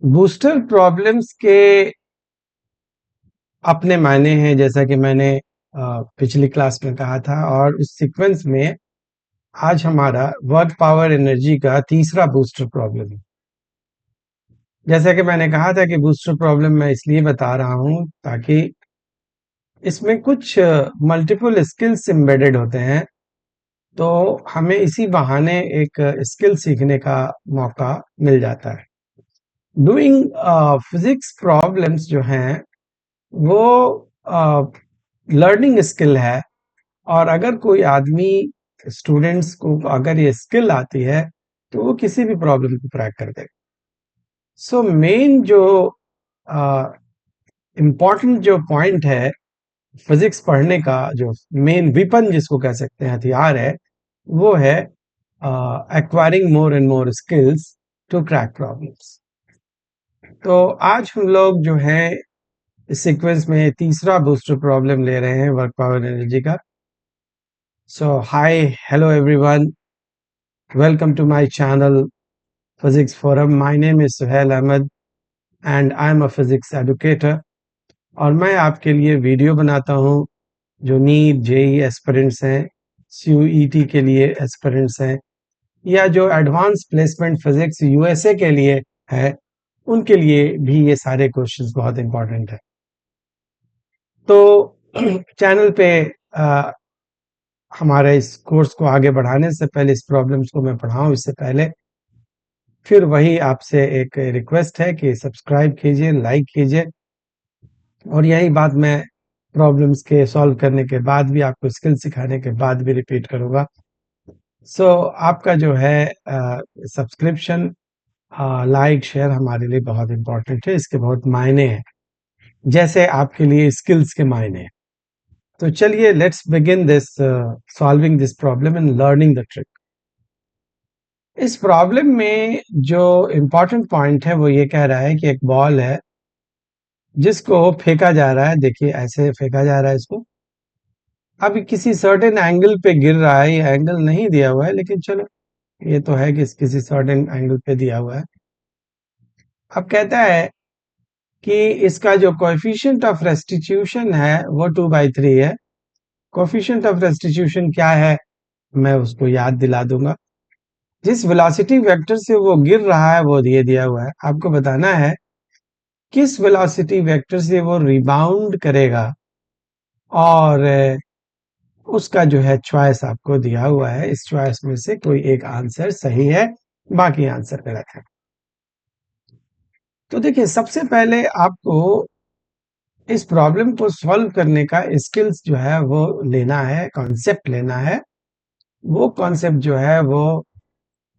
Booster problems के अपने मायने हैं, जैसा कि मैंने पिछली क्लास में कहा था, और उस सीक्वेंस में आज हमारा वर्क पावर एनर्जी का तीसरा बूस्टर प्रॉब्लम है। जैसा कि मैंने कहा था कि बूस्टर प्रॉब्लम मैं इसलिए बता रहा हूं ताकि इसमें कुछ मल्टीपल स्किल्स एम्बेडेड होते हैं, तो हमें इसी बहाने एक स्किल सीखने का मौका मिल जाता है। डूइंग फिजिक्स प्रॉब्लम्स जो हैं वो लर्निंग स्किल है, और अगर कोई आदमी स्टूडेंट्स को अगर ये स्किल आती है तो वो किसी भी प्रॉब्लम को क्रैक कर देगा। सो मेन जो इम्पोर्टेंट जो पॉइंट है फिजिक्स पढ़ने का, जो मेन विपन जिसको कह सकते हैं, हथियार है, वो है acquiring more and more skills to crack problems. तो आज हम लोग जो है इस सीक्वेंस में तीसरा बूस्टर प्रॉब्लम ले रहे हैं वर्क पावर एनर्जी का। So hi, hello everyone, welcome to my channel Physics Forum. My name is Suhail Ahmed and I am a physics educator, और मैं आपके लिए वीडियो बनाता हूँ जो नीट जेई एस्पिरेंट्स हैं, सीयूईटी के लिए एस्पिरेंट्स हैं, या जो एडवांस प्लेसमेंट फिजिक्स यूएसए के लिए है, उनके लिए भी ये सारे क्वेश्चंस बहुत इंपॉर्टेंट है। तो चैनल पे हमारे इस कोर्स को आगे बढ़ाने से पहले, इस प्रॉब्लम्स को मैं पढ़ाऊं इससे पहले, फिर वही आपसे एक रिक्वेस्ट है कि सब्सक्राइब कीजिए, लाइक कीजिए, और यही बात मैं प्रॉब्लम्स के सॉल्व करने के बाद भी, आपको स्किल सिखाने के बाद भी रिपीट करूंगा। सो आपका जो है सब्सक्रिप्शन, लाइक, शेयर हमारे लिए बहुत इंपॉर्टेंट है, इसके बहुत मायने हैं, जैसे आपके लिए स्किल्स के मायने हैं। तो चलिए, let's begin this solving this problem and learning the trick. इस प्रॉब्लम में जो इम्पोर्टेंट पॉइंट है वो ये कह रहा है कि एक बॉल है जिसको फेंका जा रहा है। देखिए, ऐसे फेंका जा रहा है इसको। अब किसी सर्टेन एंगल पे गिर रहा है, ये एंगल नहीं दिया हुआ है, लेकिन चलो, ये तो है कि किसी सर्टेन एंगल पे दिया हुआ है। अब कहता है कि इसका जो कोएफिशिएंट ऑफ रेस्टिट्यूशन है वो 2/3 है। कोएफिशिएंट ऑफ रेस्टिट्यूशन क्या है, मैं उसको याद दिला दूंगा। जिस वेलोसिटी वेक्टर से वो गिर रहा है वो दिया हुआ है। आपको बताना है किस वेलोसिटी वेक्टर से वो रिबाउंड करेगा, और उसका जो है चॉइस आपको दिया हुआ है। इस चॉइस में से कोई एक आंसर सही है, बाकी आंसर गलत है। तो देखिए, सबसे पहले आपको इस प्रॉब्लम को सॉल्व करने का स्किल्स जो है वो लेना है, कॉन्सेप्ट लेना है। वो कॉन्सेप्ट जो है वो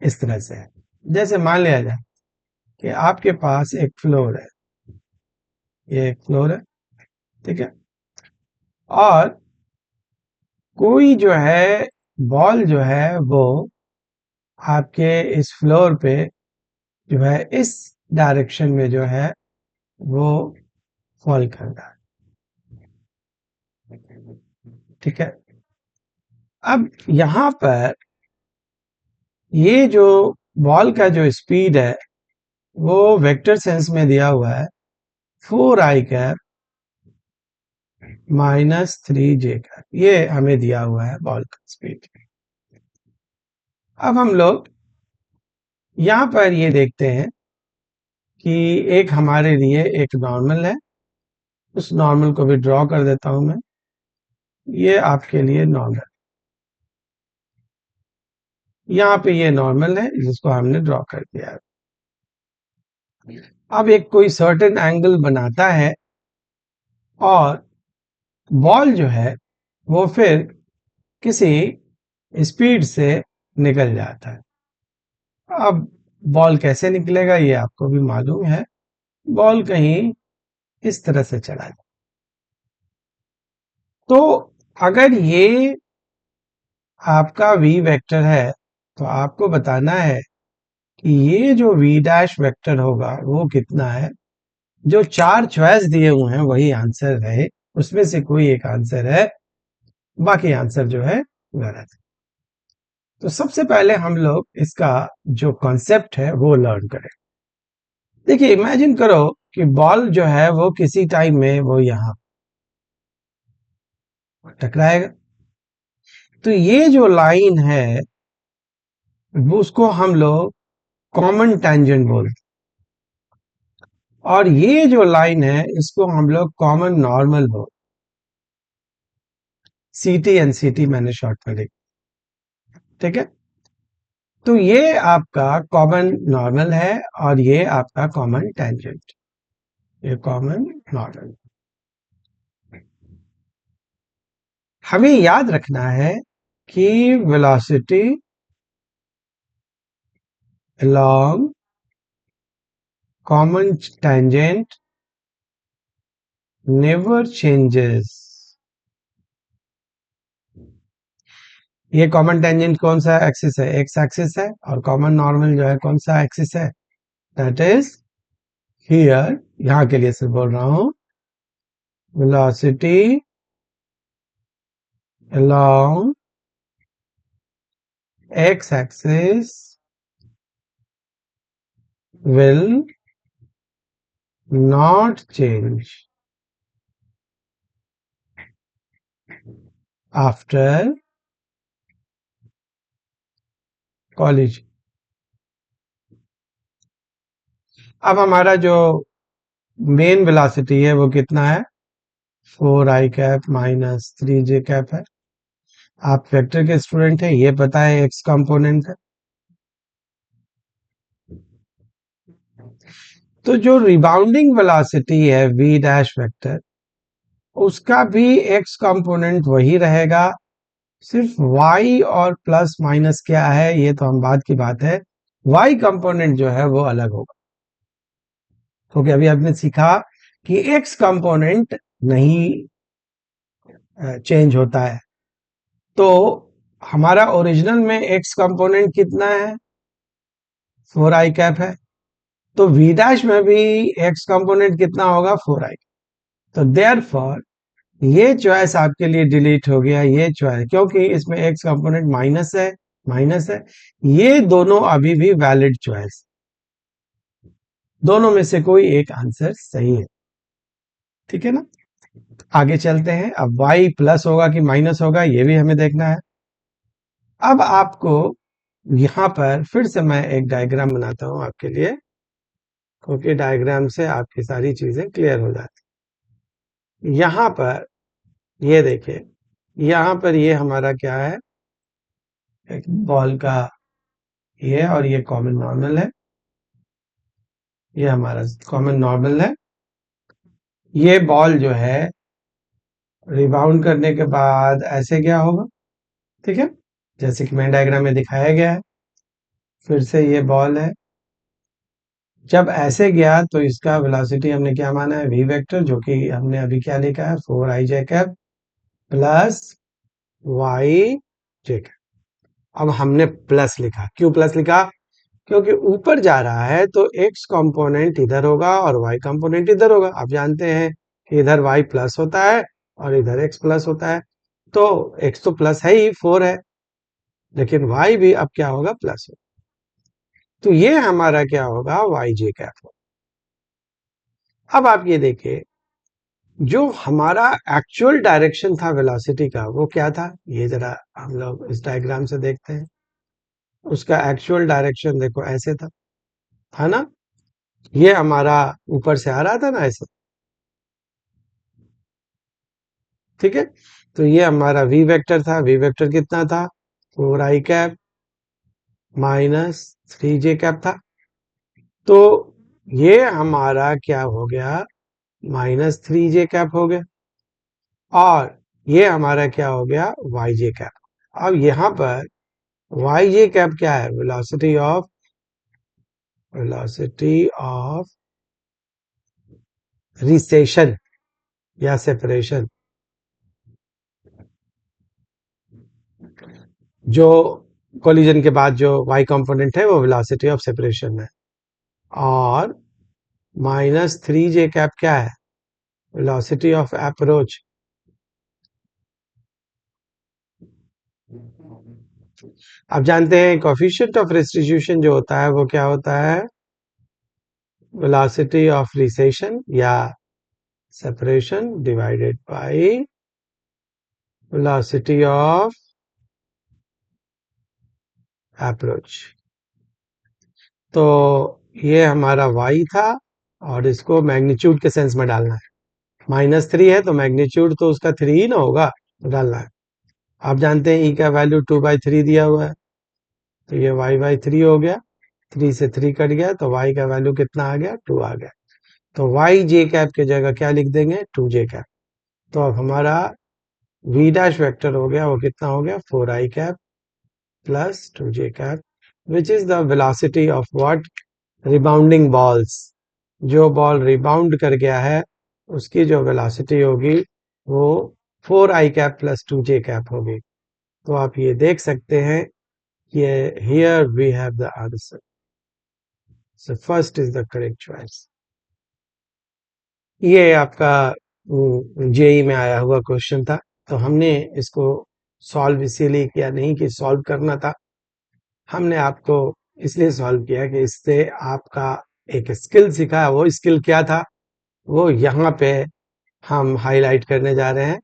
इस तरह से है, जैसे मान लिया जाए कि आपके पास एक फ्लोर है, ये एक फ्लोर है, ठीक है, और कोई जो है बॉल जो है वो आपके इस फ्लोर पे जो है इस डायरेक्शन में जो है वो फॉल कर रहा है, ठीक है। अब यहां पर ये जो बॉल का जो स्पीड है वो वेक्टर सेंस में दिया हुआ है 4i कैप -3j कैप, ये हमें दिया हुआ है बॉल का स्पीड। अब हम लोग यहां पर ये देखते हैं कि एक हमारे लिए एक नॉर्मल है, उस नॉर्मल को भी ड्रॉ कर देता हूं मैं। ये आपके लिए नॉर्मल, यहाँ पे ये नॉर्मल है जिसको हमने ड्रॉ कर दिया है। अब एक कोई सर्टेन एंगल बनाता है और बॉल जो है वो फिर किसी स्पीड से निकल जाता है। अब बॉल कैसे निकलेगा ये आपको भी मालूम है। बॉल कहीं इस तरह से चला जाए, तो अगर ये आपका v वेक्टर है तो आपको बताना है कि ये जो v डैश वेक्टर होगा वो कितना है। जो चार चॉइस दिए हुए हैं वही आंसर है, उसमें से कोई एक आंसर है, बाकी आंसर जो है गलत है। तो सबसे पहले हम लोग इसका जो कॉन्सेप्ट है वो लर्न करें। देखिए इमेजिन करो कि बॉल जो है वो किसी टाइम में वो यहाँ टकराएगा, तो ये जो लाइन है वो उसको हम लोग कॉमन टेंजेंट बोलते हैं, और ये जो लाइन है इसको हम लोग कॉमन नॉर्मल बोलते हैं। सीटी एनसीटी मैंने शॉर्ट में लिखा, ठीक है। तो ये आपका कॉमन नॉर्मल है और ये आपका कॉमन टेंजेंट, ये कॉमन नॉर्मल। हमें याद रखना है कि velocity along common tangent never changes। ये कॉमन टेंजेंट कौन सा एक्सिस है, एक्स एक्सिस है, और कॉमन नॉर्मल जो है कौन सा एक्सिस है, दैट इज हियर। यहां के लिए सिर्फ बोल रहा हूं, velocity along x axis will not change after collision। अब हमारा जो मेन वेलोसिटी है वो कितना है, 4i cap minus 3j cap है। आप वेक्टर के स्टूडेंट हैं, ये पता है एक्स कंपोनेंट है। तो जो रिबाउंडिंग वेलोसिटी है v डैश वेक्टर, उसका भी एक्स कंपोनेंट वही रहेगा, सिर्फ y और प्लस माइनस क्या है ये तो हम बाद की बात है, y कंपोनेंट जो है वो अलग होगा। क्योंकि अभी आपने सीखा कि x कंपोनेंट नहीं चेंज होता है। तो हमारा ओरिजिनल में x कंपोनेंट कितना है, 4i कैप है, तो v डैश में भी x कंपोनेंट कितना होगा, 4i। तो देयरफॉर ये चॉइस आपके लिए डिलीट हो गया, ये चॉइस, क्योंकि इसमें x कंपोनेंट माइनस है, माइनस है। ये दोनों अभी भी वैलिड चॉइस, दोनों में से कोई एक आंसर सही है, ठीक है ना। आगे चलते हैं, अब y प्लस होगा कि माइनस होगा ये भी हमें देखना है। अब आपको यहां पर फिर से मैं एक डायग्राम बनाता हूं आपके लिए, क्योंकि डायग्राम से आपकी सारी चीजें क्लियर हो जाती। यहां पर ये देखिए, यहां पर ये हमारा क्या है, एक बॉल का ये, और ये कॉमन नॉर्मल है, ये हमारा कॉमन नॉर्मल है। ये बॉल जो है रिबाउंड करने के बाद ऐसे क्या होगा, ठीक है, जैसे कि मैंने डायग्राम में दिखाया गया है। फिर से ये बॉल है, जब ऐसे गया तो इसका वेलोसिटी हमने क्या माना है, v वेक्टर, जो कि हमने अभी क्या लिखा है, 4i cap plus y cap. अब हमने प्लस लिखा, क्यों प्लस लिखा, क्योंकि ऊपर जा रहा है तो x कंपोनेंट इधर होगा और y कंपोनेंट इधर होगा। आप जानते हैं कि इधर y प्लस होता है और इधर x प्लस होता है, तो x तो प्लस है ही, 4 है, लेकिन y भी अब क्या होगा, प्लस होगा। तो ये हमारा क्या होगा, yj कैप। अब आप ये देखिए, जो हमारा एक्चुअल डायरेक्शन था वेलोसिटी का वो क्या था, ये जरा हम लोग इस डायग्राम से देखते हैं। उसका एक्चुअल डायरेक्शन देखो ऐसे था, है ना, ये हमारा ऊपर से आ रहा था ना ऐसे, ठीक है। तो ये हमारा v वेक्टर था, v वेक्टर कितना था, 4i cap minus 3j cap था। तो ये हमारा क्या हो गया, -3j कैप हो गया, और ये हमारा क्या हो गया, yj कैप। अब यहाँ पर yj कैप क्या है, वेलोसिटी ऑफ रिसेशन या सेपरेशन, जो कोलिजन के बाद जो y कंपोनेंट है वो वेलोसिटी ऑफ सेपरेशन है, और -3j कैप क्या है, वेलोसिटी ऑफ अप्रोच। आप जानते हैं कोफिशिएंट ऑफ रेस्टिट्यूशन जो होता है वो क्या होता है, वेलोसिटी ऑफ रिसेशन या separation divided by velocity of approach. तो ये हमारा y था और इसको मैग्नीट्यूड के सेंस में डालना है। -3 है तो मैग्नीट्यूड तो उसका 3 ही ना होगा, तो डालना है। आप जानते हैं e का वैल्यू 2/3 दिया हुआ है, तो ये y/3 हो गया। 3 से 3 कट गया तो y का वैल्यू कितना आ गया, 2 आ गया। तो y j कैप की जगह क्या लिख देंगे, 2j कैप। तो अब हमारा v डैश वेक्टर हो गया, वो कितना हो गया, 4i cap plus 2j cap, which is the velocity of what, rebounding balls. जो बॉल रिबाउंड कर गया है उसकी जो वेलोसिटी होगी वो 4i cap plus 2j cap होगी। तो आप ये देख सकते हैं कि here we have the answer. So first is the correct choice. ये आपका जेई में आया हुआ क्वेश्चन था, तो हमने इसको सॉल्व इसीलिए किया, नहीं कि सॉल्व करना था, हमने आपको इसलिए सॉल्व किया कि इससे आपका एक स्किल सीखा। वो स्किल क्या था, वो यहाँ पे हम हाईलाइट करने जा रहे हैं।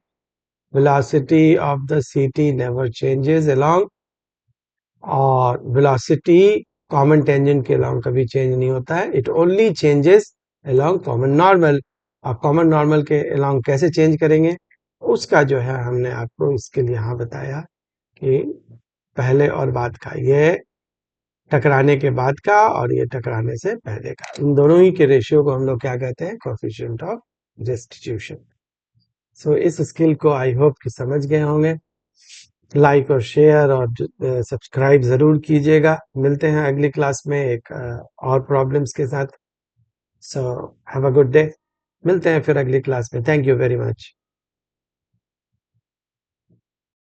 velocity of the CT never changes along, और वेलोसिटी कॉमन टेंजेंट के अलोंग कभी चेंज नहीं होता है, it only changes along common normal. आप कॉमन नॉर्मल के अलोंग कैसे चेंज करेंगे, उसका जो है हमने आपको इसके लिए यहाँ बताया कि पहले और बाद का, ये टकराने के बाद का और ये टकराने से पहले का, इन दोनों ही के रेशियो को हम लोग क्या कहते हैं, कोएफिशिएंट ऑफ रेस्टिट्यूशन। सो इस स्किल को आई होप कि समझ गए होंगे। लाइक और शेयर और सब्सक्राइब जरूर कीजिएगा। मिलते हैं अगली क्लास में एक और प्रॉब्लम्स के साथ। So have a good day. मिलते हैं फिर अगली क्लास में। Thank you very much.